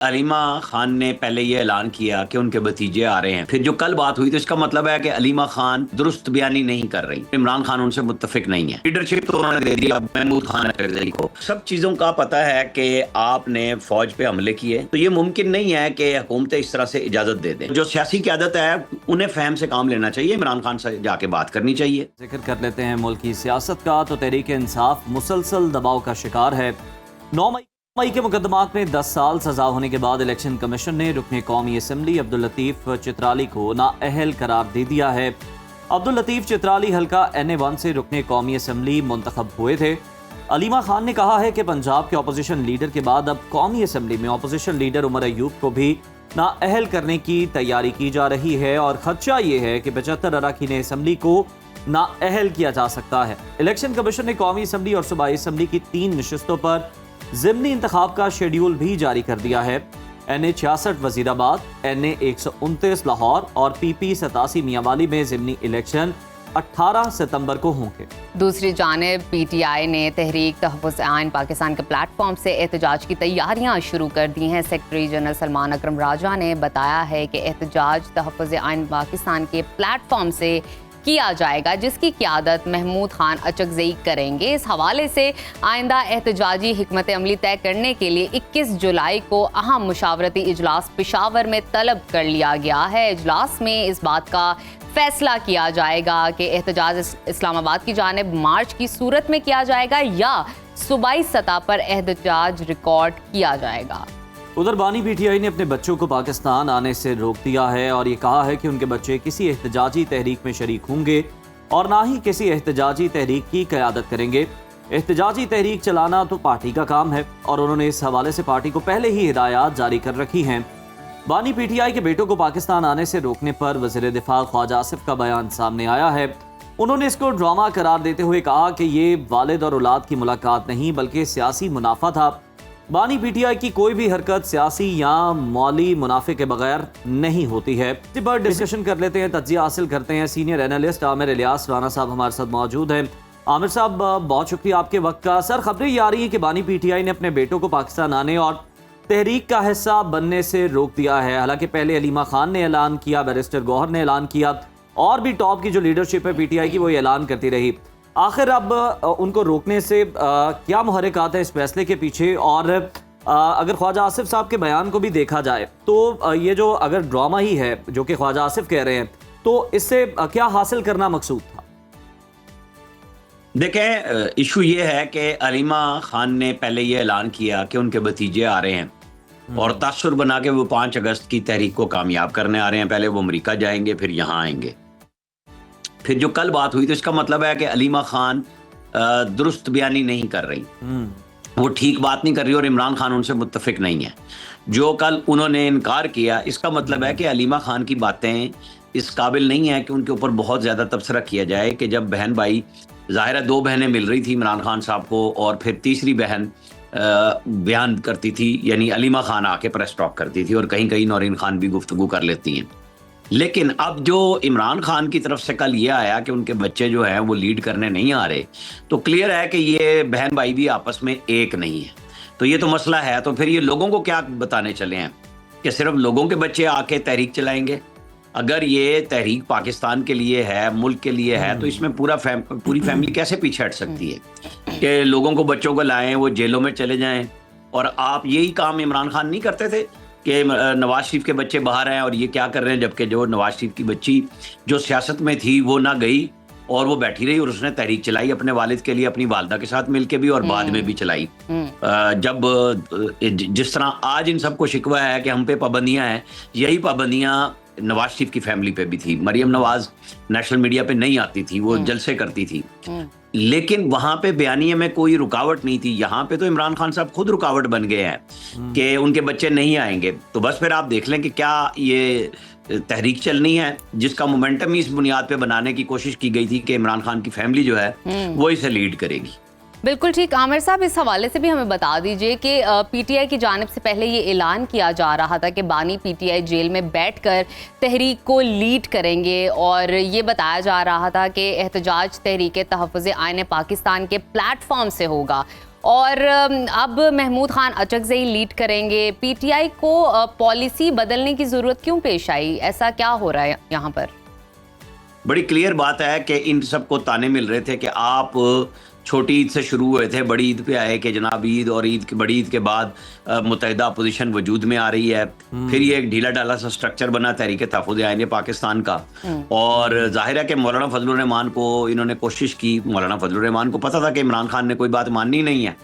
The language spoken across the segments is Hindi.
अलीमा खान ने पहले ये ऐलान किया कि उनके भतीजे आ रहे हैं, फिर जो कल बात हुई तो इसका मतलब है कि अलीमा खान दुरुस्त बयानी नहीं कर रही, इमरान खान उनसे मुत्तफिक नहीं है। लीडरशिप तो उन्होंने दे दी अब महमूद खान अकरज़ई को। सब चीजों का पता है कि आपने फौज पे हमले किए, तो ये मुमकिन नहीं है कि हुकूमतें इस तरह से इजाजत दे दें। जो सियासी क़यादत है उन्हें फहम से काम लेना चाहिए, इमरान खान से जाके बात करनी चाहिए। जिक्र कर लेते हैं मुल्क की सियासत का, तो तहरीक इंसाफ मुसलसल दबाव का शिकार है। 9 मई के मुकदमात में 10 साल सजा होने के बाद इलेक्शन कमीशन ने रुकने कौमी असम्बली अब्दुल लतीफ़ चित्राली को नाअहल करार दे दिया है। अब्दुल लतीफ़ चित्राली हल्का NA1 से रुकने कौमी असम्बली मुंतखब हुए थे। अलीमा खान ने कहा है कि पंजाब के अपोजिशन लीडर के बाद अब कौमी असम्बली में अपोजिशन लीडर उमर अयूब को भी नाअहल करने की तैयारी की जा रही है और खदशा ये है कि 75 अरकान असम्बली को नाअहल किया जा सकता है। इलेक्शन कमीशन ने कौमी असम्बली और सूबाई असम्बली की 3 नशिस्तों पर ज़िमनी इंतखाब का शेड्यूल भी जारी कर दिया है। NA 66 वजीराबाद, NA 129 लाहौर और PP 87 मियांवाली में ज़िमनी इलेक्शन 18 सितंबर को होंगे। दूसरी जानिब PTI ने तहरीक तहफ़्फ़ुज़ आइन पाकिस्तान के प्लेटफॉर्म से एहतजाज की तैयारियां शुरू कर दी हैं। सेक्रेटरी जनरल सलमान अकरम राजा ने बताया है कि एहतजाज तहफ़्फ़ुज़ आइन पाकिस्तान के प्लेटफॉर्म से किया जाएगा, जिसकी क़यादत महमूद खान अकरज़ई करेंगे। इस हवाले से आइंदा एहतजाजी हिकमत अमली तय करने के लिए 21 जुलाई को अहम मुशावरती इजलास पेशावर में तलब कर लिया गया है। इजलास में इस बात का फैसला किया जाएगा कि एहतजाज इस्लामाबाद की जानिब मार्च की सूरत में किया जाएगा या सूबाई सतह पर एहतजाज रिकॉर्ड किया जाएगा। उधर बानी PTI ने अपने बच्चों को पाकिस्तान आने से रोक दिया है और ये कहा है कि उनके बच्चे किसी एहतजाजी तहरीक में शरीक होंगे और ना ही किसी एहतजाजी तहरीक की क़यादत करेंगे। एहतजाजी तहरीक चलाना तो पार्टी का काम है और उन्होंने इस हवाले से पार्टी को पहले ही हिदायत जारी कर रखी हैं। बानी PTI के बेटों को पाकिस्तान आने से रोकने पर वज़ीर दिफा ख्वाजा आसिफ का बयान सामने आया है। उन्होंने इसको ड्रामा करार देते हुए कहा कि ये वालिद और औलाद की मुलाकात नहीं बल्कि सियासी मुनाफा था। बानी PTI की कोई भी हरकत सियासी या माली मुनाफे के बगैर नहीं होती है। इसी पर डिस्कशन कर लेते हैं, तज्जिया हासिल करते हैं। सीनियर एनालिस्ट आमिर इलियास राना साहब हमारे साथ मौजूद हैं। आमिर साहब, बहुत शुक्रिया आपके वक्त का। सर, खबरें ये आ रही है कि बानी PTI ने अपने बेटों को पाकिस्तान आने और तहरीक का हिस्सा बनने से रोक दिया है। हालांकि पहले अलीमा खान ने ऐलान किया, बैरिस्टर गौहर ने ऐलान किया और भी टॉप की जो लीडरशिप है PTI की वो ऐलान करती रही। आखिर अब उनको रोकने से क्या मुहर्रिकात है इस फैसले के पीछे? और अगर ख्वाजा आसिफ साहब के बयान को भी देखा जाए तो ये जो अगर ड्रामा ही है जो कि ख्वाजा आसिफ कह रहे हैं, तो इससे क्या हासिल करना मकसूद था? देखें, इशू ये है कि अलीमा खान ने पहले ये ऐलान किया कि उनके भतीजे आ रहे हैं और तासुर बना के वो 5 अगस्त की तहरीक को कामयाब करने आ रहे हैं। पहले वो अमेरिका जाएंगे, फिर यहाँ आएंगे। फिर जो कल बात हुई तो इसका मतलब है कि अलीमा खान दुरुस्त बयानी नहीं कर रही, वो ठीक बात नहीं कर रही और इमरान खान उनसे मुत्तफिक नहीं है। जो कल उन्होंने इनकार किया, इसका मतलब है कि अलीमा खान की बातें इस काबिल नहीं है कि उनके ऊपर बहुत ज़्यादा तबसरा किया जाए। कि जब बहन भाई, ज़ाहिर है 2 बहनें मिल रही थी इमरान खान साहब को और फिर तीसरी बहन बयान करती थी, यानी अलीमा खान आके प्रेस टॉक करती थी और कहीं कहीं नौरीन खान भी गुफ्तगू कर लेती हैं। लेकिन अब जो इमरान खान की तरफ से कल ये आया कि उनके बच्चे जो हैं वो लीड करने नहीं आ रहे, तो क्लियर है कि ये बहन भाई भी आपस में एक नहीं है। तो ये तो मसला है। तो फिर ये लोगों को क्या बताने चले हैं कि सिर्फ लोगों के बच्चे आके तहरीक चलाएंगे? अगर ये तहरीक पाकिस्तान के लिए है, मुल्क के लिए है, तो इसमें पूरी फैमिली कैसे पीछे हट सकती है कि लोगों को, बच्चों को लाएं, वो जेलों में चले जाएं? और आप यही काम इमरान खान नहीं करते थे कि नवाज शरीफ के बच्चे बाहर हैं और ये क्या कर रहे हैं, जबकि जो नवाज शरीफ की बच्ची जो सियासत में थी वो ना गई और वो बैठी रही और उसने तहरीक चलाई अपने वालिद के लिए, अपनी वालिदा के साथ मिलके भी और बाद में भी चलाई। जब जिस तरह आज इन सबको शिकवा है कि हम पे पाबंदियां हैं, यही पाबंदियां नवाज शरीफ की फैमिली पे भी थी। मरियम नवाज नेशनल मीडिया पे नहीं आती थी, वो जलसे करती थी, लेकिन वहां पे बयानिए में कोई रुकावट नहीं थी। यहाँ पे तो इमरान खान साहब खुद रुकावट बन गए हैं कि उनके बच्चे नहीं आएंगे। तो बस फिर आप देख लें कि क्या ये तहरीक चलनी है जिसका मोमेंटम इस बुनियाद पे बनाने की कोशिश की गई थी कि इमरान खान की फैमिली जो है वो इसे लीड करेगी। बिल्कुल ठीक। आमिर साहब, इस हवाले से भी हमें बता दीजिए कि PTI की जानिब से पहले ये ऐलान किया जा रहा था कि बानी PTI जेल में बैठकर तहरीक को लीड करेंगे और ये बताया जा रहा था कि एहतजाज तहरीक तहफ़्फ़ुज़ आइन पाकिस्तान के प्लेटफॉर्म से होगा और अब महमूद खान अचकज़ई लीड करेंगे। पीटीआई को पॉलिसी बदलने की ज़रूरत क्यों पेश आई? ऐसा क्या हो रहा है यहाँ पर? बड़ी क्लियर बात है कि इन सबको ताने मिल रहे थे कि आप छोटी ईद से शुरू हुए थे, बड़ी ईद पे आए कि जनाब ईद और ईद की बड़ी ईद के बाद मुत्तहिदा अपोजिशन वजूद में आ रही है। फिर ये एक ढीला ढाला सा स्ट्रक्चर बना तहरीक तहफ़्फ़ुज़ आईन पाकिस्तान का। और जाहिर है कि मौलाना फजलुर रहमान को इन्होंने कोशिश की, मौलाना फजलुर रहमान को पता था कि इमरान खान ने कोई बात माननी नहीं है,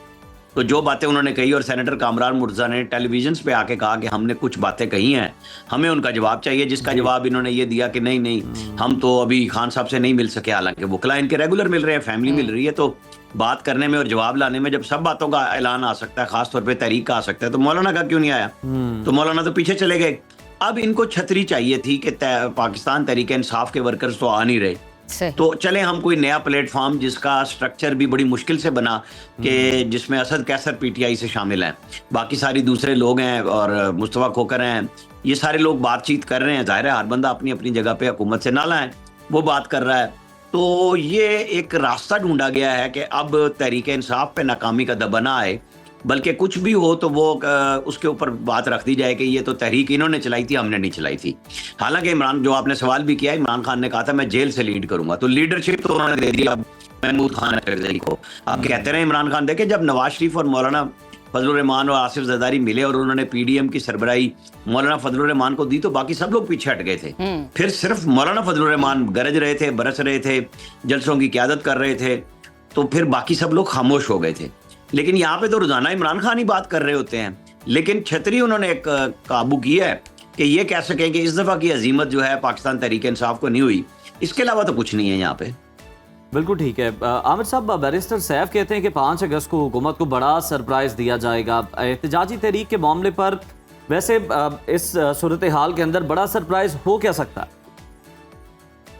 तो जो बातें उन्होंने कही और सेनेटर कामरान मुर्तज़ा ने टेलीविजन पे आके कहा कि हमने कुछ बातें कही हैं, हमें उनका जवाब चाहिए, जिसका जवाब इन्होंने ये दिया कि नहीं नहीं हम तो अभी खान साहब से नहीं मिल सके, हालांकि वकला इनके रेगुलर मिल रहे हैं, फैमिली मिल रही है, तो बात करने में और जवाब लाने में जब सब बातों का ऐलान आ सकता है, खासतौर पर तहरीक का आ सकता है, तो मौलाना का क्यों नहीं आया? तो मौलाना तो पीछे चले गए। अब इनको छतरी चाहिए थी कि पाकिस्तान तहरीक इंसाफ के वर्कर्स तो आ नहीं रहे, तो चले हम कोई नया प्लेटफॉर्म जिसका स्ट्रक्चर भी बड़ी मुश्किल से बना, कि जिसमें असद कैसर पीटीआई से शामिल हैं, बाकी सारी दूसरे लोग हैं और मुस्तफा खोकर हैं, ये सारे लोग बातचीत कर रहे हैं। जाहिर है हर बंदा अपनी अपनी जगह पे हुकूमत से नाला है, वो बात कर रहा है। तो ये एक रास्ता ढूंढा गया है कि अब तहरीक इंसाफ पे नाकामी का दबना आए, बल्कि कुछ भी हो तो वो उसके ऊपर बात रख दी जाए कि ये तो तहरीक इन्होंने चलाई थी, हमने नहीं चलाई थी। हालांकि इमरान, जो आपने सवाल भी किया, इमरान खान ने कहा था मैं जेल से लीड करूंगा, तो लीडरशिप तो उन्होंने दे दी अब महमूद खान अचकज़ई को। आप कहते रहे इमरान खान, देखे जब नवाज शरीफ और मौलाना फजलुर रहमान और आसिफ जरदारी मिले और उन्होंने पीडीएम की सरबराही मौलाना फजलुर रहमान को दी, तो बाकी सब लोग पीछे हट गए थे। फिर सिर्फ मौलाना फजलुर रहमान गरज रहे थे, बरस रहे थे, जलसों की क़यादत कर रहे थे, तो फिर बाकी सब लोग खामोश हो गए थे। लेकिन यहाँ पे तो रोजाना इमरान खान ही बात कर रहे होते हैं, लेकिन छतरी उन्होंने एक काबू की है कि ये कह सकें कि इस दफा की अजीमत जो है पाकिस्तान तहरीक इंसाफ को नहीं हुई, इसके अलावा तो कुछ नहीं है यहाँ पे। बिल्कुल ठीक है। आमिर साहब, बैरिस्टर सैफ कहते हैं कि 5 अगस्त को हुकूमत को बड़ा सरप्राइज दिया जाएगा। एहतजाजी तहरीक के मामले पर वैसे इस सूरत हाल के अंदर बड़ा सरप्राइज हो क्या सकता है?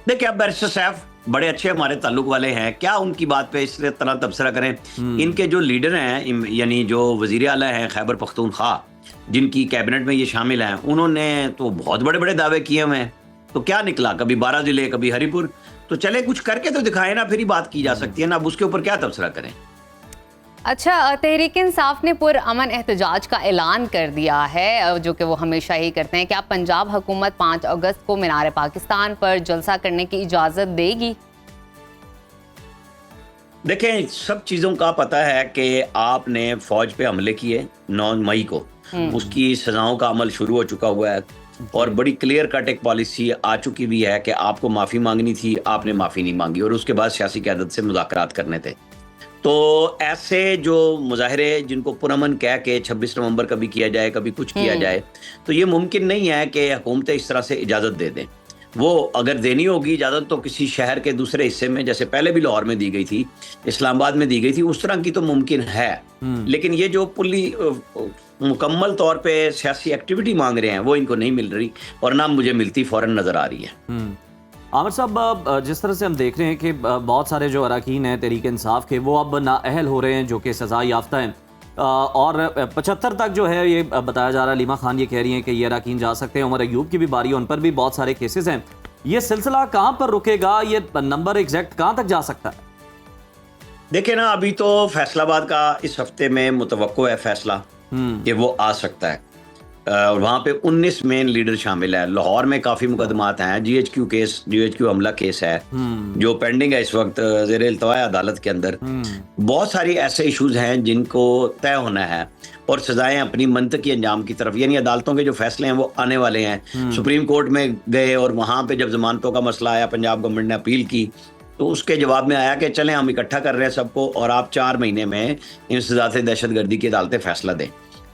देखिए, अब बैरिस्टर सैफ बड़े अच्छे हमारे ताल्लुक वाले हैं, क्या उनकी बात पे इस तरह तबसरा करें? इनके जो लीडर हैं, यानी जो वजीर आला हैं खैबर पख्तूनख्वा, जिनकी कैबिनेट में ये शामिल हैं, उन्होंने तो बहुत बड़े बड़े दावे किए हुए हैं, तो क्या निकला? कभी 12 जिले, कभी हरिपुर, तो चले कुछ करके तो दिखाए ना, फिर ही बात की जा सकती है ना, अब उसके ऊपर क्या तबसरा करें। अच्छा, तहरीक इंसाफ ने पुरअमन एहतजाज का ऐलान कर दिया है, जो कि वो हमेशा ही करते हैं। क्या पंजाब हुकूमत 5 अगस्त को मीनार पाकिस्तान पर जलसा करने की इजाज़त देगी? देखें, सब चीज़ों का पता है कि आपने फौज पे हमले किए 9 मई को, उसकी सजाओं का अमल शुरू हो चुका हुआ है और बड़ी क्लियर कट एक पॉलिसी आ चुकी भी है कि आपको माफ़ी मांगनी थी, आपने माफ़ी नहीं मांगी और उसके बाद सियासी क़यादत से मुज़ाकरात करने थे। तो ऐसे जो मुजाहरे जिनको पुरअमन कह के 26 नवंबर कभी किया जाए, कभी कुछ किया जाए, तो ये मुमकिन नहीं है कि हुकूमतें इस तरह से इजाज़त दे दें। वो अगर देनी होगी इजाज़त तो किसी शहर के दूसरे हिस्से में, जैसे पहले भी लाहौर में दी गई थी, इस्लामाबाद में दी गई थी, उस तरह की तो मुमकिन है। लेकिन ये जो मुकम्मल तौर पे सियासी एक्टिविटी मांग रहे हैं वो इनको नहीं मिल रही, और ना मुझे मिलती फौरन नज़र आ रही है। आमिर साहब, जिस तरह से हम देख रहे हैं कि बहुत सारे जो अरकान हैं तहरीक इंसाफ के, वो अब नाअहल हो रहे हैं, जो कि सज़ा याफ्ता हैं, और 75 तक जो है ये बताया जा रहा है। लीमा खान ये कह रही हैं कि ये अरकान जा सकते हैं, उमर अयूब की भी बारी है, उन पर भी बहुत सारे केसेस हैं। ये सिलसिला कहाँ पर रुकेगा? ये नंबर एग्जैक्ट कहाँ तक जा सकता है? देखिए ना, अभी तो फैसलाबाद का इस हफ्ते में मुतवक्को है फैसला कि वो आ सकता है। वहाँ पे 19 मेन लीडर शामिल है। लाहौर में काफ़ी मुकदमात हैं, GHQ हमला केस है जो पेंडिंग है इस वक्त ज़ेरे इल्तवा अदालत के अंदर। बहुत सारी ऐसे इश्यूज हैं जिनको तय होना है और सजाएं अपनी मंतकी अंजाम की तरफ, यानी अदालतों के जो फैसले हैं वो आने वाले हैं। सुप्रीम कोर्ट में गए और वहाँ पे जब जमानतों का मसला आया, पंजाब गवर्नमेंट ने अपील की, तो उसके जवाब में आया कि चलें हम इकट्ठा कर रहे हैं सबको और आप 4 महीने में इंसदाद दहशतगर्दी की अदालतें फैसला दें।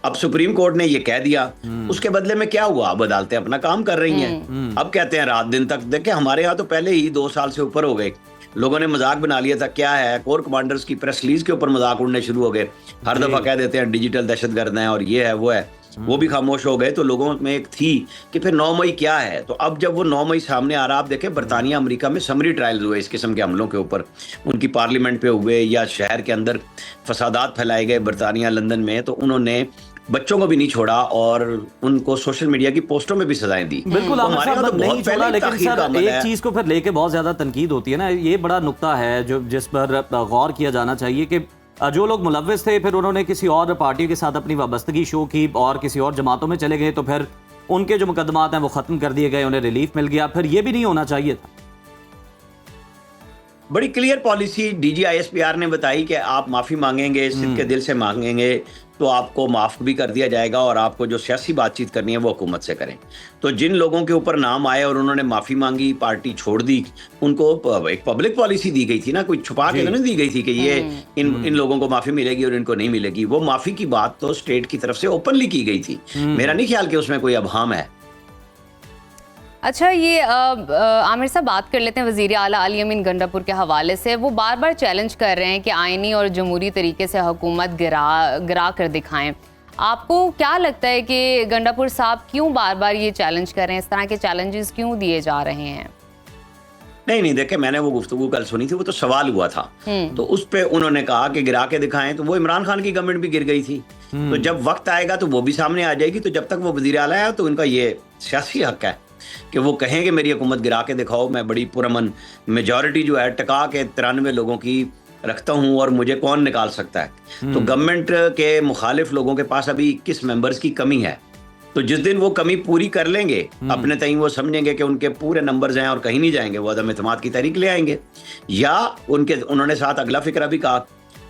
अब सुप्रीम कोर्ट ने ये कह दिया, उसके बदले में क्या हुआ? अब अदालतें अपना काम कर रही हैं। अब कहते हैं रात दिन तक। देखिए, हमारे यहाँ तो पहले ही 2 साल से ऊपर हो गए, लोगों ने मजाक बना लिया था। क्या है, कोर कमांडर्स की प्रेस रिलीज के ऊपर मजाक उड़ने शुरू हो गए, हर दफा कह देते हैं डिजिटल दहशतगर्द हैं और ये है वो है, वो भी खामोश हो गए। तो लोगों में एक थी कि फिर 9 मई क्या है। तो अब जब वो 9 मई सामने आ रहा, आप देखें बरतानिया अमेरिका में समरी ट्रायल्स हुए इस किस्म के हमलों के ऊपर, उनकी पार्लियामेंट पे हुए या शहर के अंदर फसादात फैलाए गए बरतानिया लंदन में, तो उन्होंने बच्चों को भी नहीं छोड़ा और उनको सोशल मीडिया की पोस्टों में भी सजाएं दी। बिल्कुल, तो हमारे यहाँ तो नहीं छोड़ा, लेकिन सर एक चीज को फिर लेके बहुत ज्यादा तनकीद होती है ना, ये बड़ा नुक्ता है जो जिस पर गौर किया जाना चाहिए कि जो लोग मुलव्विस थे फिर उन्होंने किसी और पार्टी के साथ अपनी वाबस्तगी शो की और किसी और जमातों में चले गए, तो फिर उनके जो मुकदमात हैं वो ख़त्म कर दिए गए, उन्हें रिलीफ मिल गया। फिर ये भी नहीं होना चाहिए था। बड़ी क्लियर पॉलिसी DGISPR ने बताई कि आप माफ़ी मांगेंगे, सिद्ध के दिल से मांगेंगे तो आपको माफ़ भी कर दिया जाएगा, और आपको जो सियासी बातचीत करनी है वो हुकूमत से करें। तो जिन लोगों के ऊपर नाम आए और उन्होंने माफ़ी मांगी, पार्टी छोड़ दी, उनको एक पब्लिक पॉलिसी दी गई थी ना, कोई छुपा के तो नहीं दी गई थी कि ये इन लोगों को माफ़ी मिलेगी और इनको नहीं मिलेगी। वो माफ़ी की बात तो स्टेट की तरफ से ओपनली की गई थी। मेरा नहीं ख्याल कि उसमें कोई अबहम है। अच्छा, ये आमिर साहब बात कर लेते हैं वज़ीर आला अली अमीन गंडापुर के हवाले से। वो बार बार चैलेंज कर रहे हैं कि आइनी और जमहूरी तरीके से हुकूमत गिरा कर दिखाएं। आपको क्या लगता है कि गंडापुर साहब क्यों बार बार ये चैलेंज कर रहे हैं, इस तरह के चैलेंजेस क्यों दिए जा रहे हैं? नहीं, देखे, मैंने वो गुफ्तगू कल सुनी थी, वो तो सवाल हुआ था, तो उस पे उन्होंने कहा कि गिरा के दिखाएं, तो वो इमरान खान की गवर्नमेंट भी गिर गई थी। तो जब वक्त आएगा तो वो भी सामने आ जाएगी। तो जब तक वो वज़ीर आला है तो उनका ये सियासी हक है कि वो कहें कि मेरी हुकूमत गिरा के दिखाओ, मैं बड़ी पुरअमन मेजॉरिटी जो है टका के 93 लोगों की रखता हूं और मुझे कौन निकाल सकता है। तो गवर्नमेंट के मुखालिफ लोगों के पास अभी 21 मेंबर्स की कमी है। तो जिस दिन वो कमी पूरी कर लेंगे अपने तय, वो समझेंगे कि उनके पूरे नंबर्स हैं और कहीं नहीं जाएंगे, वो अदम इत्मीनान की तहरीक ले आएंगे। या उन्होंने साथ अगला फिक्रा भी कहा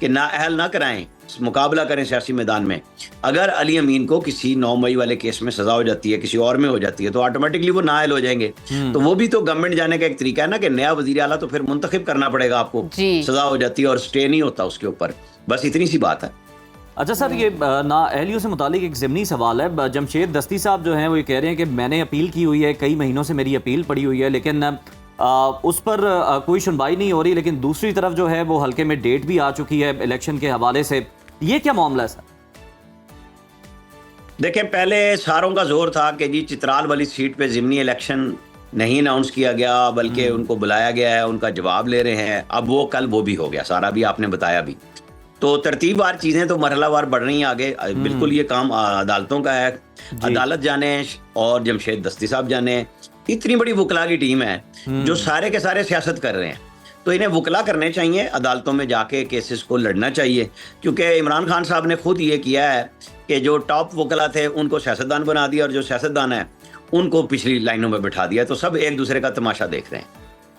कि ना अहल ना कराएं, मुकाबला करें सियासी मैदान में। अगर अली अमीन को किसी 9 मई वाले केस में सजा हो जाती है, किसी और में हो जाती है, तो ऑटोमेटिकली वो नाअहल हो जाएंगे। तो वो भी तो गवर्नमेंट जाने का एक तरीका है ना कि नया वजीर आला तो फिर मुंतखब करना पड़ेगा आपको। सजा हो जाती है और स्टे नहीं होता उसके ऊपर, बस इतनी सी बात है। अच्छा सर, ये नाअहलियों से मुतालिक एक ज़िमनी सवाल है। जमशेद दस्ती साहब जो हैं वो ये कह रहे हैं कि मैंने अपील की हुई है, कई महीनों से मेरी अपील पड़ी हुई है, लेकिन उस पर कोई सुनवाई नहीं हो रही। लेकिन दूसरी तरफ जो है वो हल्के में डेट भी आ चुकी है इलेक्शन के हवाले से। ये क्या मामला है सर? देखें, पहले सारों का जोर था कि जी चित्राल वाली सीट पे ज़िमनी इलेक्शन नहीं अनाउंस किया गया, बल्कि उनको बुलाया गया है, उनका जवाब ले रहे हैं। अब वो कल वो भी हो गया, सारा भी आपने बताया भी। तो तरतीबवार चीज़ें तो मरहलावार बढ़ रही हैं आगे। बिल्कुल ये काम अदालतों का है, अदालत जाने और जमशेद दस्ती साहब जाने। इतनी बड़ी वकला की टीम है जो सारे के सारे सियासत कर रहे हैं, तो इन्हें वकला करने चाहिए, अदालतों में जाके केसेस को लड़ना चाहिए। क्योंकि इमरान खान साहब ने खुद ये किया है कि जो टॉप वकला थे उनको सियासतदान बना दिया और जो सियासतदान है उनको पिछली लाइनों में बिठा दिया। तो सब एक दूसरे का तमाशा देख रहे हैं।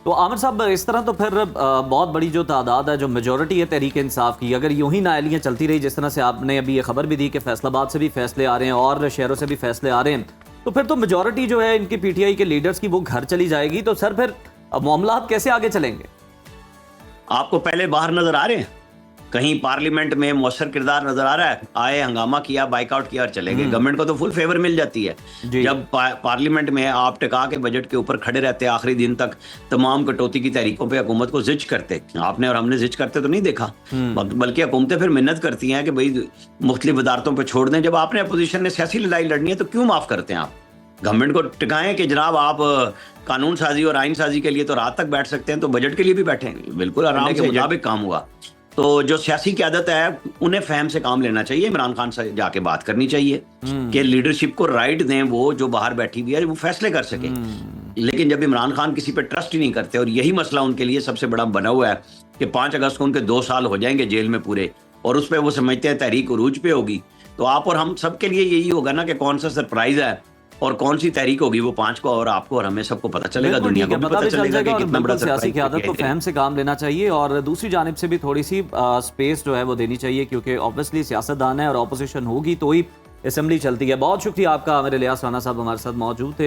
तो आमिर साहब, इस तरह तो फिर बहुत बड़ी जो तादाद है, जो मेजॉरिटी है तहरीक इंसाफ की, अगर यूं ही नाअहलियाँ चलती रही, जिस तरह से आपने अभी ये खबर भी दी कि फैसलाबाद से भी फैसले आ रहे हैं और शहरों से भी फैसले आ रहे हैं, तो फिर तो मेजॉरिटी जो है इनकी PTI के लीडर्स की वो घर चली जाएगी। तो सर फिर मामला कैसे आगे चलेंगे? आपको पहले बाहर नजर आ रहे हैं, कहीं पार्लियामेंट में मौसर किरदार नजर आ रहा है? आए, हंगामा किया, बाइकआउट किया और चले गए। गवर्नमेंट को तो फुल फेवर मिल जाती है जब पार्लियामेंट में आप टिका के बजट के ऊपर खड़े रहते, आखिरी दिन तक तमाम कटौती की तहरीकों पे हुकूमत को जिज करते। आपने और हमने जिज करते तो नहीं देखा, बल्कि हुकूमतें फिर मिन्नत करती हैं कि भाई मुख्तलिफ वजारतों पर छोड़ दें। जब आपने अपोजिशन ने सियासी लड़ाई लड़नी है तो क्यों माफ करते हैं आप? गवर्नमेंट को टिकाएं कि जनाब आप कानून साजी और आइन साजी के लिए तो रात तक बैठ सकते हैं, तो बजट के लिए भी बैठेंगे, बिल्कुल आराम के मुताबिक काम हुआ। तो जो सियासी क़यादत है उन्हें फहम से काम लेना चाहिए। इमरान खान से जाके बात करनी चाहिए कि लीडरशिप को राइट दें, वो जो बाहर बैठी हुई है वो फैसले कर सके। लेकिन जब इमरान खान किसी पे ट्रस्ट ही नहीं करते, और यही मसला उनके लिए सबसे बड़ा बना हुआ है कि 5 अगस्त को उनके 2 साल हो जाएंगे जेल में पूरे, और उस पर वो समझते हैं तहरीक उरूज पे होगी। तो आप और हम सब के लिए यही होगा ना कि कौन सा सरप्राइज है और कौन सी तहरीक होगी वो 5 को, और आपको और हमें सबको पता चलेगा, दुनिया को भी पता चलेगा कि कितना बड़ा सियासी क़यादत को फहम से काम लेना चाहिए, और दूसरी जानिब से भी थोड़ी सी स्पेस जो है वो देनी चाहिए, क्योंकि ऑब्वियसली सियासतदान है और ऑपोजिशन होगी तो ही असेंबली चलती है। बहुत शुक्रिया आपका आमिर इलियास राना साहब हमारे साथ मौजूद थे।